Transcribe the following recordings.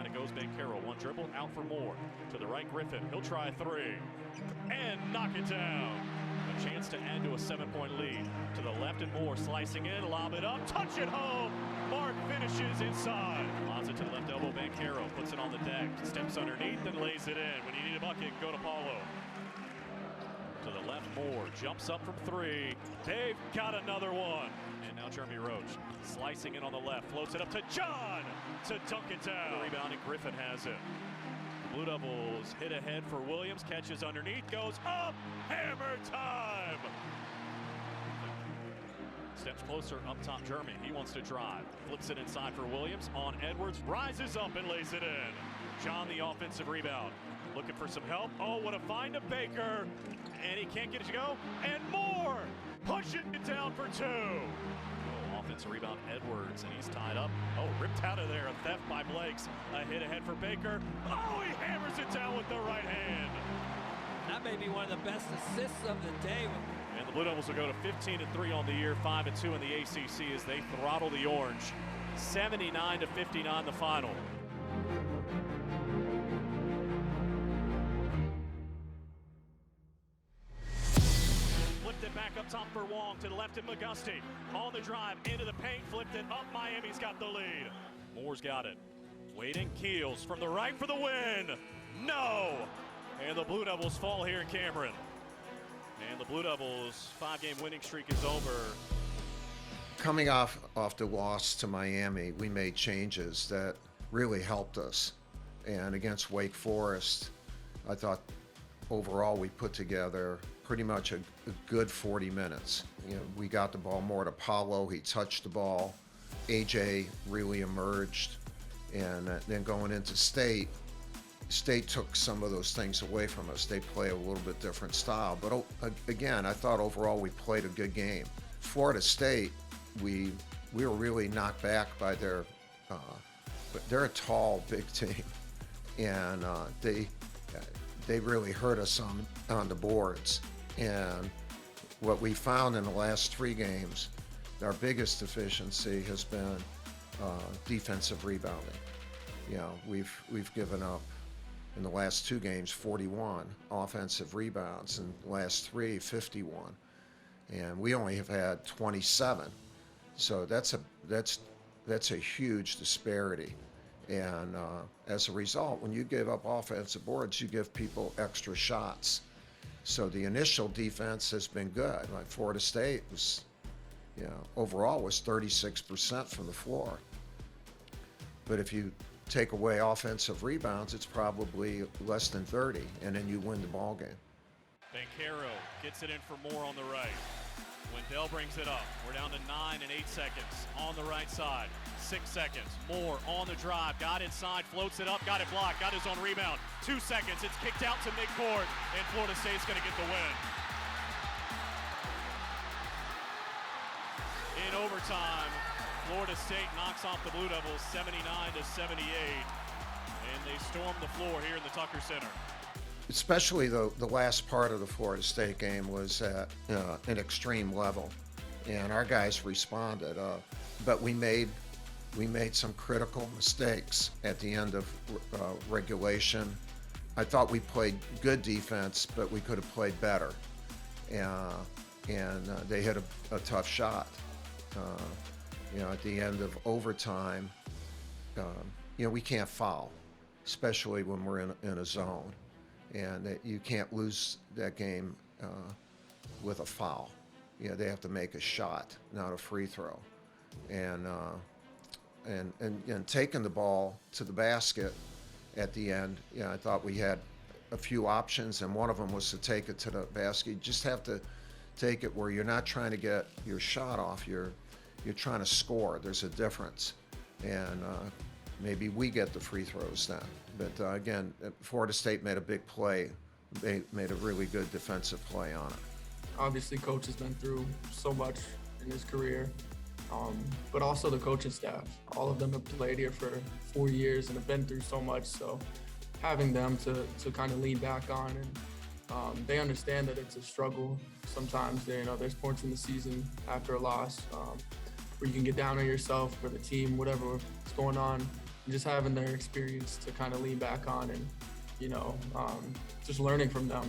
it goes Banchero. One dribble, out for Moore. To the right, Griffin. He'll try a three. And knock it down. A chance to add to a 7-point lead. To the left and Moore slicing in, lob it up, touch it home. Mark finishes inside. Lobs it to the left elbow, Banchero puts it on the deck. Steps underneath and lays it in. When you need a bucket, go to Paolo. To the left, Moore jumps up from three. They've got another one. And now Jeremy Roach slicing in on the left, floats it up to John to dunk it down. The rebounding Griffin has it. Blue Devils hit ahead for Williams, catches underneath, goes up, hammer time. Steps closer up top, Jeremy. He wants to drive, flips it inside for Williams, on Edwards, rises up and lays it in. John, the offensive rebound, looking for some help. Oh, what a find to Baker, and he can't get it to go, and Moore pushing it down for two. Oh, offensive rebound, Edwards, and he's tied up. Oh, ripped out of there, a theft by Blakes. A hit ahead for Baker. Oh, he hammers it down with the right hand. That may be one of the best assists of the day. And the Blue Devils will go to 15-3 on the year, 5-2 in the ACC as they throttle the Orange. 79-59 the final. Flipped it back up top for Wong, to the left at McGusty. On the drive, into the paint, flipped it up, Miami's got the lead. Moore's got it. Waiting, Keels from the right for the win. No! And the Blue Devils fall here in Cameron. And the Blue Devils' 5-game winning streak is over. Coming off the loss to Miami, we made changes that really helped us. And against Wake Forest, I thought overall we put together pretty much a good 40 minutes. You know, we got the ball more to Paolo. He touched the ball. AJ really emerged. And then going into State took some of those things away from us. They play a little bit different style. But again, I thought overall we played a good game. Florida State, we were really knocked back by their, but they're a tall, big team. And they really hurt us on the boards. And what we found in the last 3 games, our biggest deficiency has been defensive rebounding. You know, we've given up in the last 2 games 41 offensive rebounds, and the last 3 51, and we only have had 27. So that's a huge disparity. And as a result, when you give up offensive boards, you give people extra shots. So the initial defense has been good. Like Florida State was, you know, overall was 36% from the floor. But if you take away offensive rebounds, it's probably less than 30, and then you win the ball game. Banchero gets it in for Moore on the right. Wendell brings it up. We're down to 9 and 8 seconds on the right side. 6 seconds. Moore on the drive. Got inside, floats it up, got it blocked, got his own rebound. 2 seconds. It's kicked out to midcourt, and Florida State's going to get the win. In overtime, Florida State knocks off the Blue Devils 79-78, and they storm the floor here in the Tucker Center. Especially the last part of the Florida State game was at an extreme level, and our guys responded. But we made some critical mistakes at the end of regulation. I thought we played good defense, but we could have played better. And they hit a tough shot. You know, at the end of overtime, you know, we can't foul, especially when we're in a zone. And you can't lose that game with a foul. You know, they have to make a shot, not a free throw. And taking the ball to the basket at the end, you know, I thought we had a few options, and one of them was to take it to the basket. You just have to take it where you're not trying to get your shot off. You're trying to score. There's a difference. And maybe we get the free throws then. But again, Florida State made a big play. They made a really good defensive play on it. Obviously, Coach has been through so much in his career, but also the coaching staff. All of them have played here for 4 years and have been through so much. So having them to kind of lean back on, and they understand that it's a struggle. Sometimes there's points in the season after a loss where you can get down on yourself for the team, whatever is going on just having their experience to kind of lean back on and, just learning from them.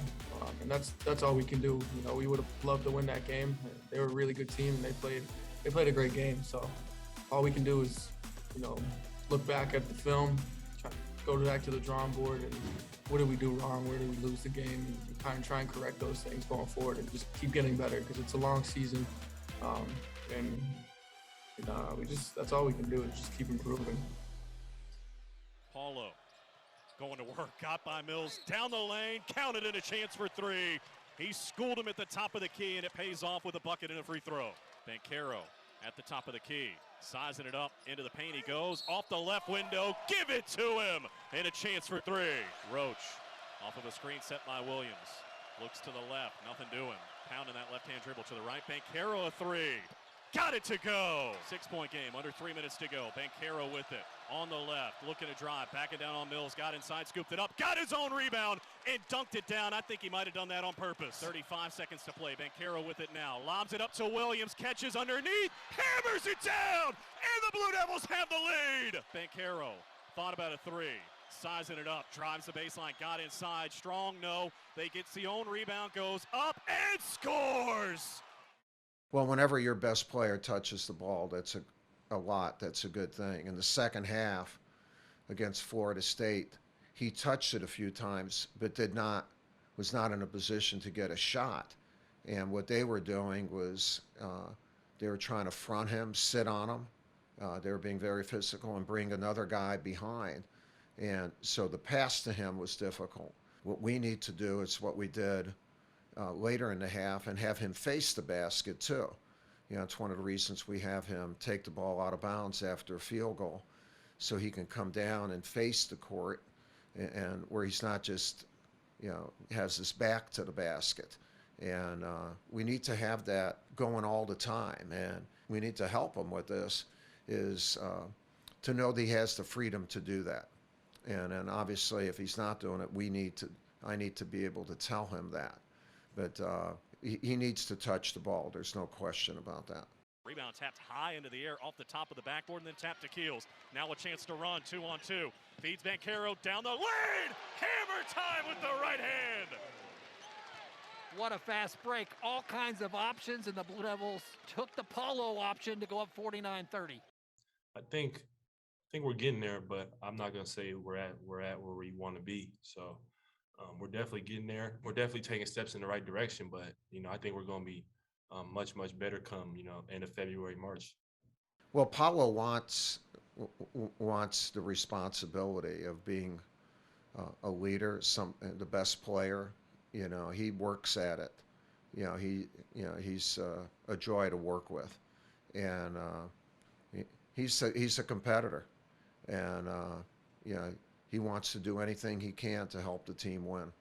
And that's all we can do. We would have loved to win that game. They were a really good team, and they played a great game. So all we can do is, look back at the film, go back to the drawing board, and what did we do wrong? Where did we lose the game? And try and correct those things going forward, and just keep getting better, because it's a long season. That's all we can do is just keep improving. Paolo going to work, got by Mills, down the lane, counted in a chance for three. He schooled him at the top of the key, and it pays off with a bucket and a free throw. Banchero at the top of the key, sizing it up, into the paint he goes, off the left window, give it to him, and a chance for three. Roach off of a screen set by Williams, looks to the left, nothing doing, pounding that left-hand dribble to the right. Banchero a three, got it to go. 6-point game, under 3 minutes to go. Banchero with it, on the left, looking to drive, backing down on Mills, got inside, scooped it up, got his own rebound, and dunked it down. I think he might have done that on purpose. 35 seconds to play. Banchero with it now, lobs it up to Williams, catches underneath, hammers it down, and the Blue Devils have the lead. Banchero thought about a three, sizing it up, drives the baseline, got inside, strong, no. They get the own rebound, goes up, and scores. Well, whenever your best player touches the ball, that's a lot. That's a good thing. In the second half against Florida State, he touched it a few times, but was not in a position to get a shot. And what they were doing was they were trying to front him, sit on him. They were being very physical and bring another guy behind. And so the pass to him was difficult. What we need to do is what we did later in the half, and have him face the basket too. It's one of the reasons we have him take the ball out of bounds after a field goal, so he can come down and face the court, and where he's not just, has his back to the basket. And we need to have that going all the time, and we need to help him with this, is to know that he has the freedom to do that. And obviously, if he's not doing it, I need to be able to tell him that. But he needs to touch the ball. There's no question about that. Rebound tapped high into the air off the top of the backboard, and then tapped to Keels. Now a chance to run, 2-on-2. Feeds Banchero down the lane. Hammer time with the right hand. What a fast break. All kinds of options, and the Blue Devils took the Paolo option to go up 49-30. I think we're getting there, but I'm not going to say we're at where we want to be. So we're definitely getting there. We're definitely taking steps in the right direction, but, I think we're going to be much, much better come, end of February, March. Well, Paolo wants the responsibility of being a leader, the best player. He works at it. He's a joy to work with, and he's a competitor, and he wants to do anything he can to help the team win.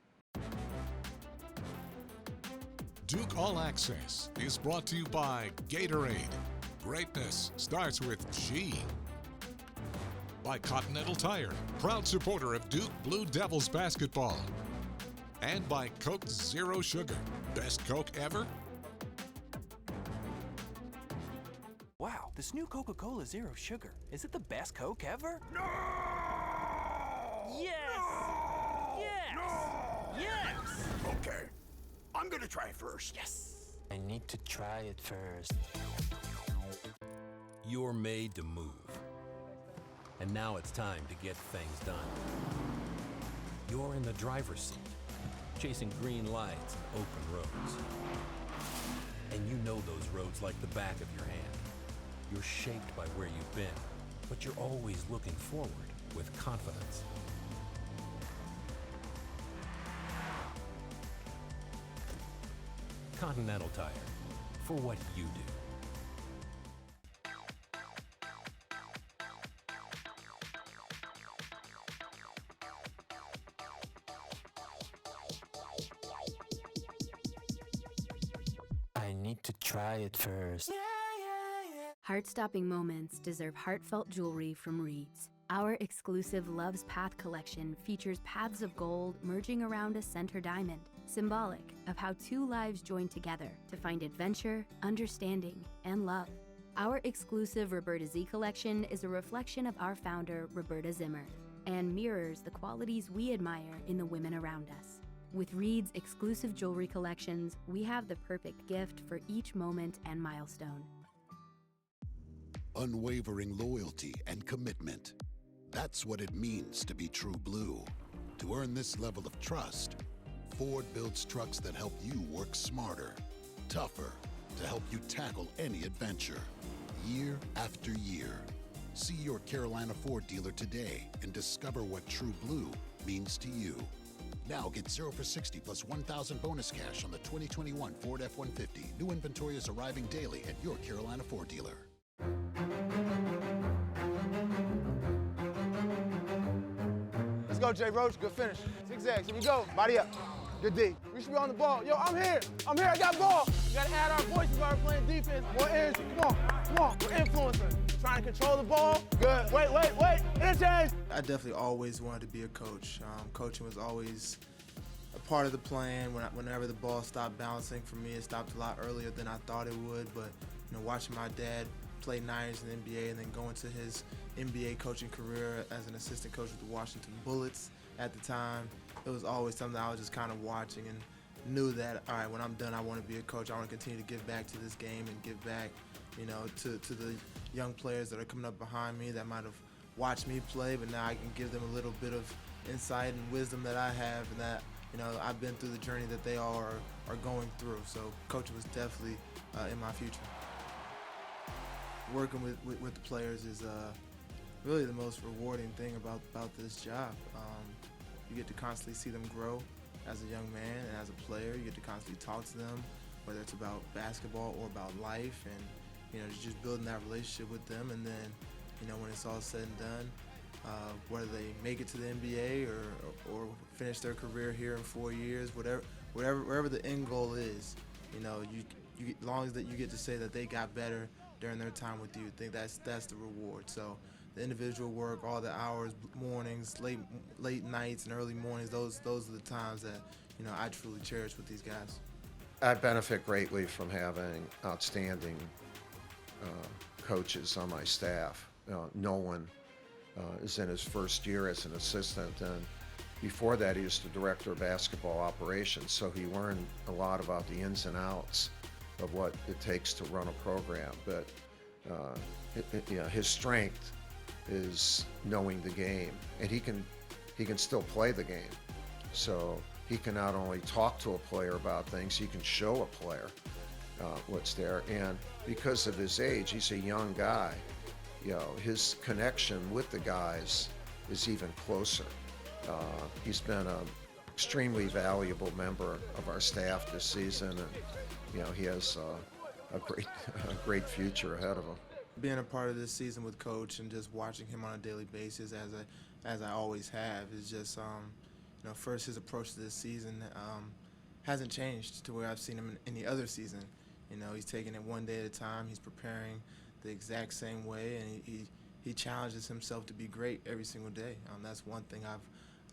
Duke All Access is brought to you by Gatorade. Greatness starts with G. By Continental Tire, proud supporter of Duke Blue Devils basketball. And by Coke Zero Sugar. Best Coke ever? Wow, this new Coca-Cola Zero Sugar. Is it the best Coke ever? No! Yes! No! Yes! No! Yes! Okay, I'm gonna try first. Yes! I need to try it first. You're made to move. And now it's time to get things done. You're in the driver's seat, chasing green lights and open roads. And you know those roads like the back of your hand. You're shaped by where you've been, but you're always looking forward with confidence. Continental Tire, for what you do. I need to try it first. Heart-stopping moments deserve heartfelt jewelry from Reed's. Our exclusive Love's Path collection features paths of gold merging around a center diamond, symbolic of how two lives join together to find adventure, understanding, and love. Our exclusive Roberta Z collection is a reflection of our founder, Roberta Zimmer, and mirrors the qualities we admire in the women around us. With Reed's exclusive jewelry collections, we have the perfect gift for each moment and milestone. Unwavering loyalty and commitment. That's what it means to be true blue. To earn this level of trust, Ford builds trucks that help you work smarter, tougher, to help you tackle any adventure, year after year. See your Carolina Ford dealer today and discover what true blue means to you. Now get 0 for 60 plus 1,000 bonus cash on the 2021 Ford F-150. New inventory is arriving daily at your Carolina Ford dealer. Let's go, Jay Roach. Good finish. Zigzags. Here we go. Body up. Good D. We should be on the ball. Yo, I'm here. I got ball. We got to add our voices while we're playing defense. More energy. Come on. We're influencing. Trying to control the ball. Good. Wait. Interchange. I definitely always wanted to be a coach. Coaching was always a part of the plan. Whenever the ball stopped bouncing, for me, it stopped a lot earlier than I thought it would. But watching my dad play 9 years in the NBA and then go into his NBA coaching career as an assistant coach with the Washington Bullets at the time, it was always something I was just kind of watching and knew that, all right, when I'm done, I want to be a coach. I want to continue to give back to this game and give back, to the young players that are coming up behind me that might have watched me play, but now I can give them a little bit of insight and wisdom that I have and that, I've been through the journey that they all are going through. So coaching was definitely in my future. Working with the players is really the most rewarding thing about this job. You get to constantly see them grow as a young man and as a player. You get to constantly talk to them, whether it's about basketball or about life, and just building that relationship with them. And then, when it's all said and done, whether they make it to the NBA or finish their career here in 4 years, wherever the end goal is, as long as that you get to say that they got better during their time with you, I think that's the reward. So the individual work, all the hours, mornings, late nights and early mornings, those are the times that I truly cherish with these guys. I benefit greatly from having outstanding coaches on my staff. Nolan is in his first year as an assistant, and before that he was the director of basketball operations, so he learned a lot about the ins and outs of what it takes to run a program. But his strength is knowing the game, and he can still play the game. So he can not only talk to a player about things, he can show a player what's there. And because of his age, he's a young guy. His connection with the guys is even closer. He's been an extremely valuable member of our staff this season, and he has a great future ahead of him. Being a part of this season with Coach and just watching him on a daily basis, as I always have, is just first his approach to this season hasn't changed to where I've seen him in any other season. He's taking it one day at a time. He's preparing the exact same way, and he challenges himself to be great every single day. That's one thing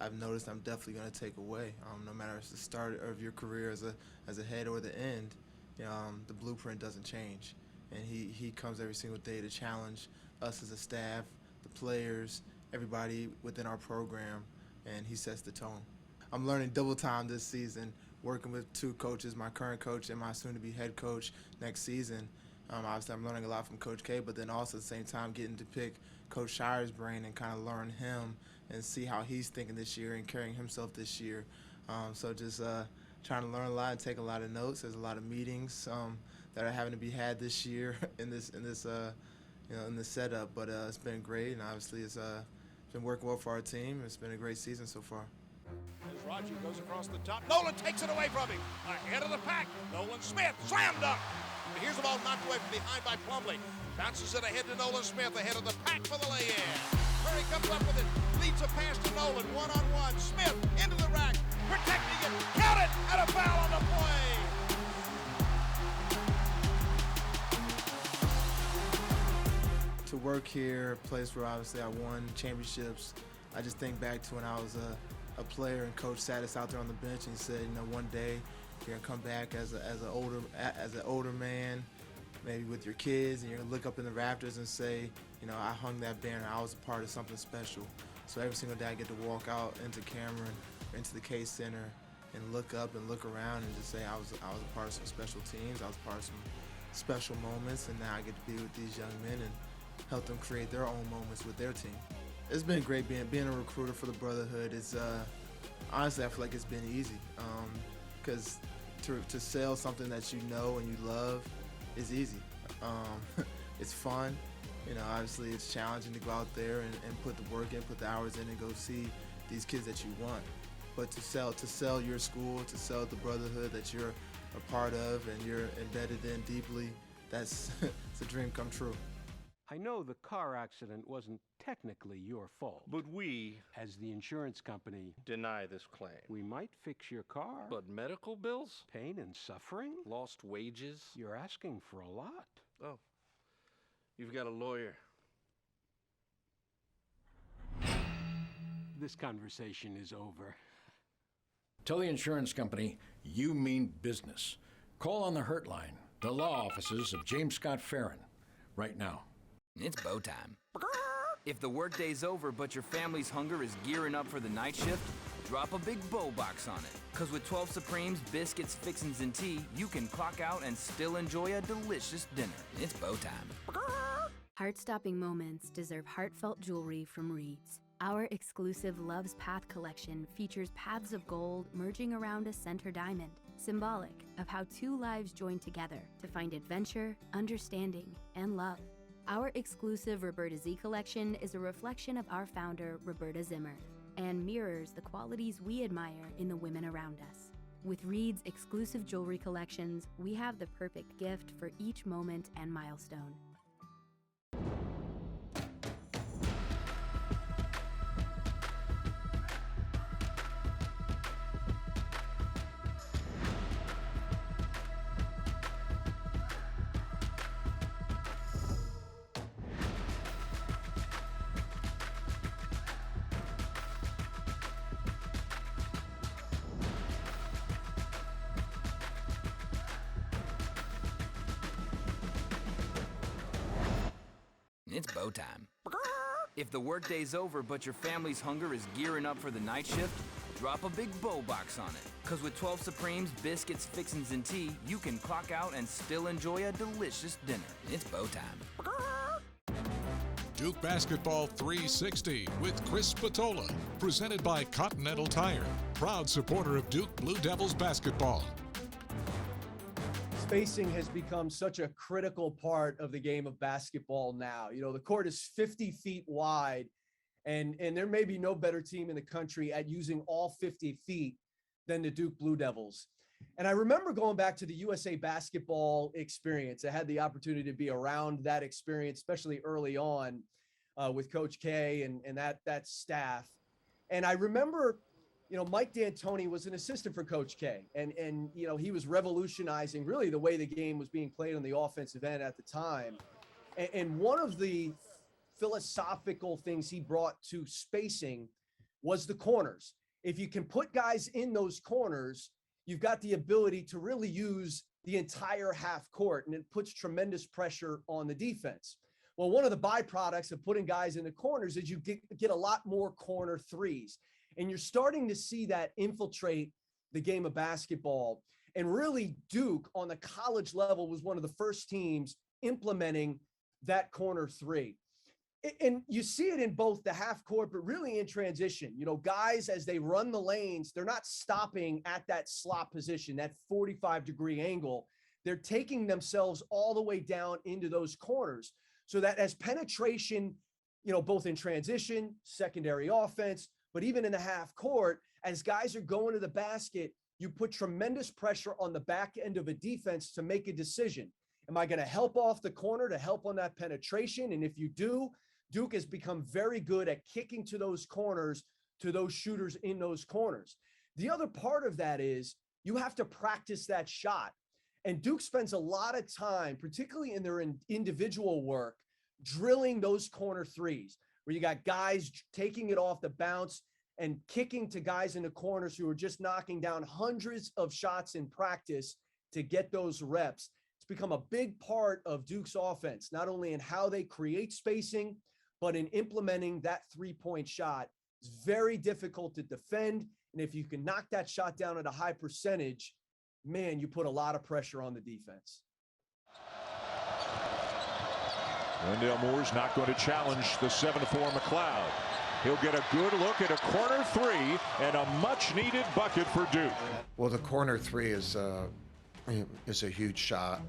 I've noticed I'm definitely going to take away. No matter if it's the start of your career as a head or the end, the blueprint doesn't change. And he comes every single day to challenge us as a staff, the players, everybody within our program, and he sets the tone. I'm learning double time this season, working with 2 coaches, my current coach and my soon-to-be head coach next season. Obviously, I'm learning a lot from Coach K, but then also at the same time getting to pick Coach Shire's brain and kind of learn him and see how he's thinking this year and carrying himself this year. So just trying to learn a lot and take a lot of notes. There's a lot of meetings that are having to be had this year in this setup, but it's been great, and obviously it's been working well for our team. It's been a great season so far. As Roger goes across the top, Nolan takes it away from him. Ahead of the pack, Nolan Smith, slam dunk. And here's the ball knocked away from behind by Plumlee. Bounces it ahead to Nolan Smith, ahead of the pack for the lay-in. Curry comes up with it, leads a pass to Nolan, one-on-one. Smith into the rack, protecting it, count it, and a foul on the play. To work here, a place where obviously I won championships, I just think back to when I was a player and Coach sat us out there on the bench and he said, one day you're gonna come back as an older man, maybe with your kids, and you're gonna look up in the rafters and say, you know, I hung that banner, I was a part of something special. So every single day I get to walk out into Cameron, into the K Center, and look up and look around and just say I was a part of some special teams, I was a part of some special moments, and now I get to be with these young men and help them create their own moments with their team. It's been great being a recruiter for the Brotherhood. It's honestly, I feel like it's been easy, because to sell something that you know and you love is easy. It's fun. You know, obviously it's challenging to go out there and put the work in, put the hours in, and go see these kids that you want. But to sell your school, to sell the Brotherhood that you're a part of and you're embedded in deeply, it's a dream come true. I know the car accident wasn't technically your fault. But we, as the insurance company, deny this claim. We might fix your car. But medical bills? Pain and suffering? Lost wages? You're asking for a lot. Oh, you've got a lawyer. This conversation is over. Tell the insurance company you mean business. Call on the Hurt Line, the law offices of James Scott Farron, right now. It's bow time. If the workday's over but your family's hunger is gearing up for the night shift, drop a big bow box on it. Cause with 12 Supremes, biscuits, fixins, and tea, you can clock out and still enjoy a delicious dinner. It's bow time. Heart-stopping moments deserve heartfelt jewelry from Reed's. Our exclusive Love's Path collection features paths of gold merging around a center diamond, symbolic of how two lives join together to find adventure, understanding, and love. Our exclusive Roberta Z collection is a reflection of our founder, Roberta Zimmer, and mirrors the qualities we admire in the women around us. With Reed's exclusive jewelry collections, we have the perfect gift for each moment and milestone. It's bow time. If the workday's over but your family's hunger is gearing up for the night shift, drop a big bow box on it. Cause with 12 Supremes, biscuits, fixins, and tea, you can clock out and still enjoy a delicious dinner. It's bow time. Duke Basketball 360 with Chris Spatola, presented by Continental Tire, proud supporter of Duke Blue Devils basketball. Spacing has become such a critical part of the game of basketball now. You know, the court is 50 feet wide, and there may be no better team in the country at using all 50 feet than the Duke Blue Devils. And I remember going back to the USA basketball experience. I had the opportunity to be around that experience, especially early on with Coach K and that staff. And I remember, you know, Mike D'Antoni was an assistant for Coach K, and you know, he was revolutionizing really the way the game was being played on the offensive end at the time. And one of the philosophical things he brought to spacing was the corners. If you can put guys in those corners, you've got the ability to really use the entire half court, and it puts tremendous pressure on the defense. Well, one of the byproducts of putting guys in the corners is you get a lot more corner threes. And you're starting to see that infiltrate the game of basketball. And really, Duke on the college level was one of the first teams implementing that corner three. And you see it in both the half court, but really in transition. You know, guys, as they run the lanes, they're not stopping at that slot position, that 45-degree angle. They're taking themselves all the way down into those corners so that as penetration, you know, both in transition, secondary offense, but even in the half court, as guys are going to the basket, you put tremendous pressure on the back end of a defense to make a decision. Am I going to help off the corner to help on that penetration? And if you do, Duke has become very good at kicking to those corners, to those shooters in those corners. The other part of that is you have to practice that shot. And Duke spends a lot of time, particularly in their individual work, drilling those corner threes, where you got guys taking it off the bounce and kicking to guys in the corners who are just knocking down hundreds of shots in practice to get those reps. It's become a big part of Duke's offense, not only in how they create spacing, but in implementing that three-point shot. It's very difficult to defend. And if you can knock that shot down at a high percentage, man, you put a lot of pressure on the defense. Wendell Moore's not going to challenge the 7-4 McLeod. He'll get a good look at a corner three and a much-needed bucket for Duke. Well, the corner three is a huge shot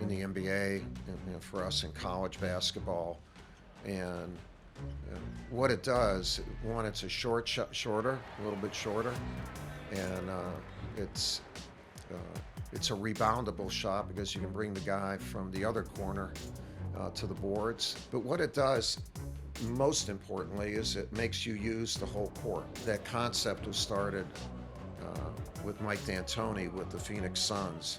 in the NBA, for us in college basketball. And what it does, one, it's a shorter, a little bit shorter, and it's a reboundable shot because you can bring the guy from the other corner to the boards. But what it does, most importantly, is it makes you use the whole court. That concept was started with Mike D'Antoni with the Phoenix Suns,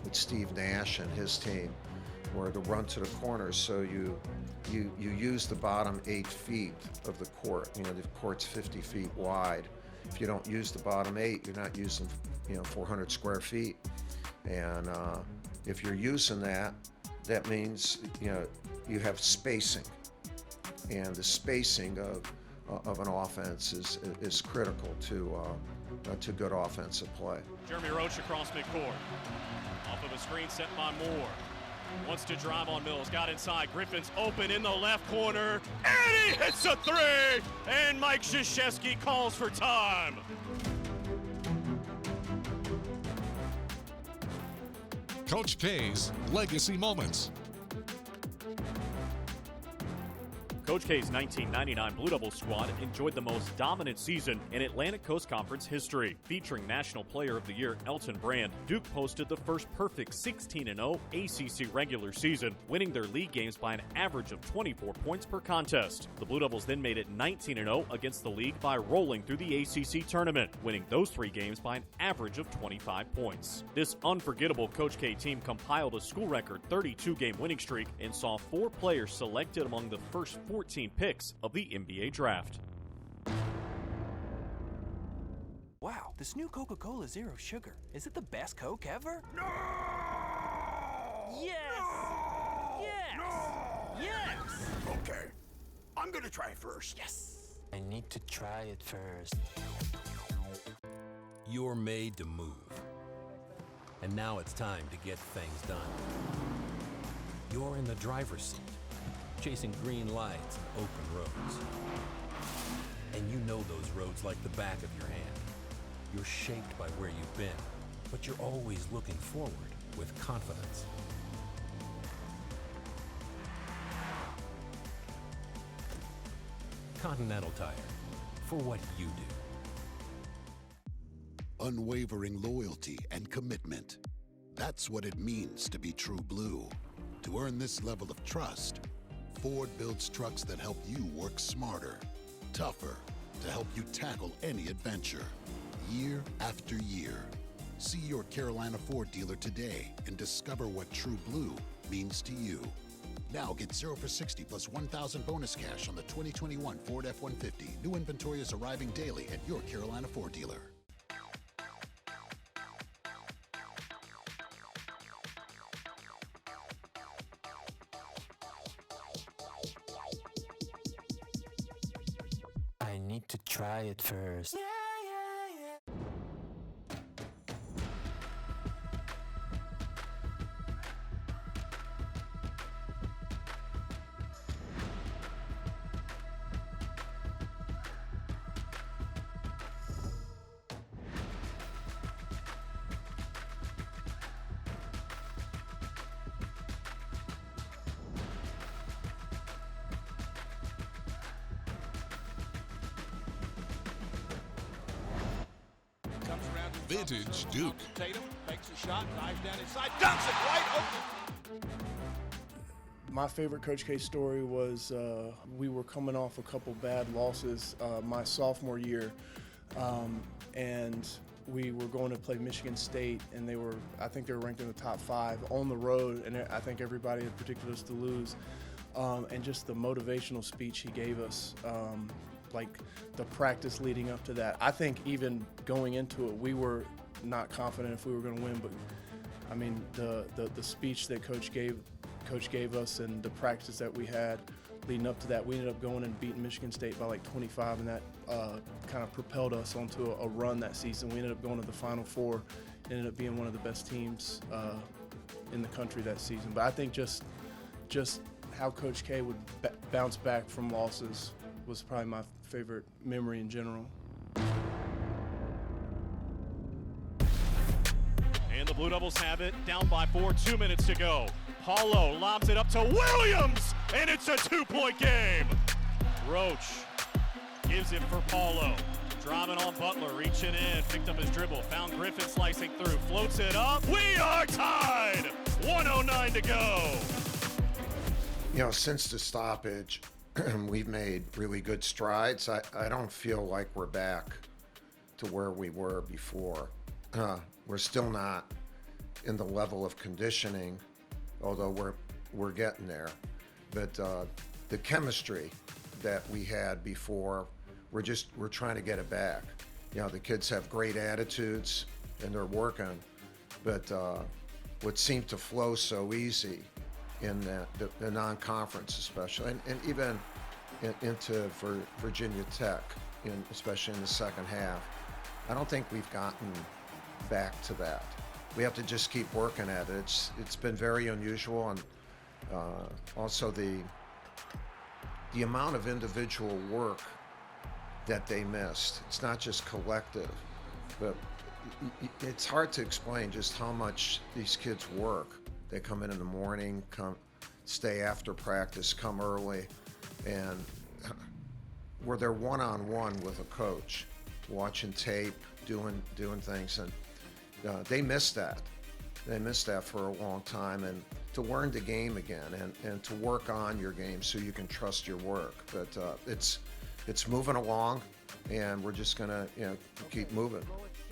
with Steve Nash and his team, where to run to the corners, so you use the bottom 8 feet of the court. The court's 50 feet wide. If you don't use the bottom 8, you're not using 400 square feet. And if you're using that means you have spacing, and the spacing of an offense is critical to good offensive play. Jeremy Roach across midcourt. Off of a screen set by Moore. Wants to drive on Mills. Got inside. Griffin's open in the left corner. And he hits a three! And Mike Krzyzewski calls for time. Coach K's Legacy Moments. Coach K's 1999 Blue Devils squad enjoyed the most dominant season in Atlantic Coast Conference history. Featuring National Player of the Year Elton Brand, Duke posted the first perfect 16-0 ACC regular season, winning their league games by an average of 24 points per contest. The Blue Devils then made it 19-0 against the league by rolling through the ACC tournament, winning those 3 games by an average of 25 points. This unforgettable Coach K team compiled a school record 32-game winning streak and saw 4 players selected among the first 14 picks of the NBA draft. Wow, this new Coca-Cola Zero Sugar. Is it the best Coke ever? No! Yes! No! Yes! No! Yes! Okay, I'm gonna try it first. Yes! I need to try it first. You're made to move. And now it's time to get things done. You're in the driver's seat, chasing green lights and open roads. And you know those roads like the back of your hand. You're shaped by where you've been, but you're always looking forward with confidence. Continental Tire, for what you do. Unwavering loyalty and commitment. That's what it means to be true blue. To earn this level of trust, Ford builds trucks that help you work smarter, tougher, to help you tackle any adventure, year after year. See your Carolina Ford dealer today and discover what true blue means to you. Now get 0 for 60 plus 1,000 bonus cash on the 2021 Ford F-150. New inventory is arriving daily at your Carolina Ford dealer. I need to try it first. Vintage Duke. Tatum makes a shot, dives down inside, dunks it right open. My favorite Coach K story was we were coming off a couple bad losses my sophomore year, and we were going to play Michigan State, and I think they were ranked in the top 5 on the road, and I think everybody had predicted us to lose. And just the motivational speech he gave us, like the practice leading up to that. I think even going into it, we were not confident if we were going to win, but I mean, the speech that Coach gave us and the practice that we had leading up to that, we ended up going and beating Michigan State by like 25, and that kind of propelled us onto a run that season. We ended up going to the Final Four, ended up being one of the best teams in the country that season. But I think just how Coach K would bounce back from losses was probably my favorite memory in general. And the Blue Devils have it, down by 4, 2 minutes to go. Paolo lobs it up to Williams, and it's a 2-point game. Roach gives it for Paolo. Driving on Butler, reaching in, picked up his dribble, found Griffin slicing through, floats it up. We are tied! 1:09 to go. You know, since the stoppage, we've made really good strides. I don't feel like we're back to where we were before. We're still not in the level of conditioning, although we're getting there. But the chemistry that we had before, we're trying to get it back. You know, the kids have great attitudes and they're working, but what seemed to flow so easy in the non-conference especially, and even into Virginia Tech, especially in the second half, I don't think we've gotten back to that. We have to just keep working at it. It's been very unusual, and also the amount of individual work that they missed. It's not just collective, but it's hard to explain just how much these kids work. They come in the morning, stay after practice, come early, and where they're one-on-one with a coach, watching tape, doing things, and they miss that. They missed that for a long time, and to learn the game again and to work on your game so you can trust your work. But it's moving along, and we're just gonna keep moving.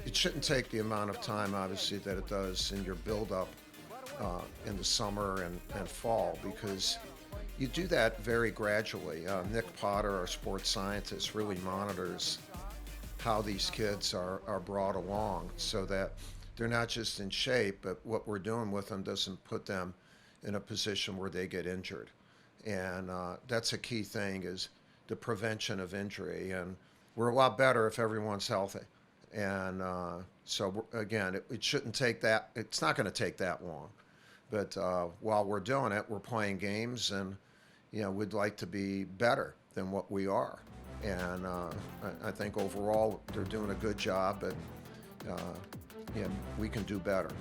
It shouldn't take the amount of time, obviously, that it does in your build-up in the summer and fall, because you do that very gradually. Nick Potter, our sports scientist, really monitors how these kids are brought along so that they're not just in shape, but what we're doing with them doesn't put them in a position where they get injured. And that's a key thing, is the prevention of injury. And we're a lot better if everyone's healthy. And so, again, it shouldn't take that. It's not going to take that long. But while we're doing it, we're playing games, and we'd like to be better than what we are. And I think overall they're doing a good job, but we can do better.